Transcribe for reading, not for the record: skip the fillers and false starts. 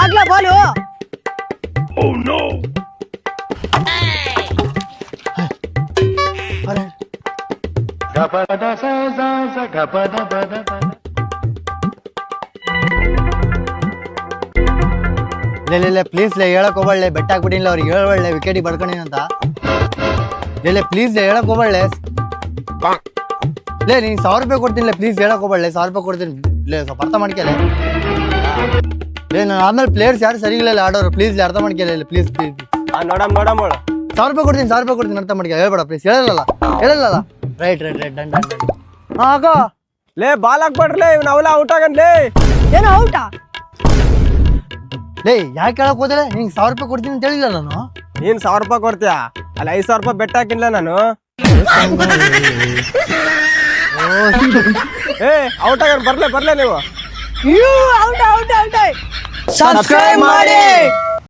ಆಗ್ಲಾ ಬಾಲು. ಲೇ ಪ್ಲೀಸ್ ಲೇ ಹೇಳಕ್ ಹೋಗ್ಬಳ್ಳೆ, ಬೆಟ್ಟ ಹಾಕ್ಬಿಟ್ಟಿಲ್ಲ ಅವ್ರಿಗೆ ಹೇಳ್ಬಳ್ಳೆ ವಿಕೆಟಿಗೆ ಬಡ್ಕೊಂಡಿನ ಅಂತ. ಲೇ ಪ್ಲೀಸ್ ಲೇ ಹೇಳಕ್ ಹೋಗ್ಬಳ್ಳೆ. ಲೇ ನೀನ್ 1000 ರೂಪಾಯಿ ಕೊಡ್ತೀನಿ ಪ್ಲೀಸ್ ಹೇಳಕ್ ಹೋಗ್ಬಳ್ಳೆ. 1000 ರೂಪಾಯಿ ಕೊಡ್ತೀನಿ ಲೇ, ಸ್ವಲ್ಪ ಅರ್ಥ ಮಾಡ್ಕೇಲೆ. ಲೇ ನಾನು ಆದ್ಮೇಲೆ ಪ್ಲೇಯರ್ಸ್ ಯಾರು ಸರಿ ಇಲ್ಲ ಆಡೋರು, ಪ್ಲೀಸ್ ಅರ್ಥ ಮಾಡ್ಕೇಲೆ ಪ್ಲೀಸ್ ಪ್ಲೀಸ್. ನೋಡಮ್ 1000 ರೂಪಾಯಿ ಕೊಡ್ತೀನಿ, 1000 ರೂಪಾಯಿ ಕೊಡ್ತೀನಿ, ಅರ್ಥ ಮಾಡ್ಕೇಲೆ. ಹೇಳ್ಬೇಡ ಪ್ಲೀಸ್. ಹೇಳಲ್ಲ. Right done. ಹಾಕ ಲೇ ಬಾಲ್ ಹಾಕ್ಬೇಡ್ರಲೇ, ಇವ್ನ ಅವಲ ಔಟ್ ಆಗನ್ಲೇ. ಏನೋ ಔಟಾ? ಲೇ ಯಾಕೆ ಹೇಳಕ್ ಹೋದ್ರೆ ನಿಂಗೆ 1000 ರೂಪಾಯಿ ಕೊಡ್ತೀನಿ ಅಂತ ಹೇಳಿಲ್ಲ ನಾನು. ನೀನ್ 1000 ರೂಪಾಯಿ ಕೊಡ್ತೀಯಾ? ಅಲ್ಲಿ 5000 ರೂಪಾಯಿ ಬೆಟ್ಟ ಹಾಕಿನ್ಲ ನಾನು. ಔಟ್ ಆಗನ್ ಬರ್ಲೇ ನೀವು. ಸಬ್ಸ್ಕ್ರೈಬ್ ಮಾಡಿ.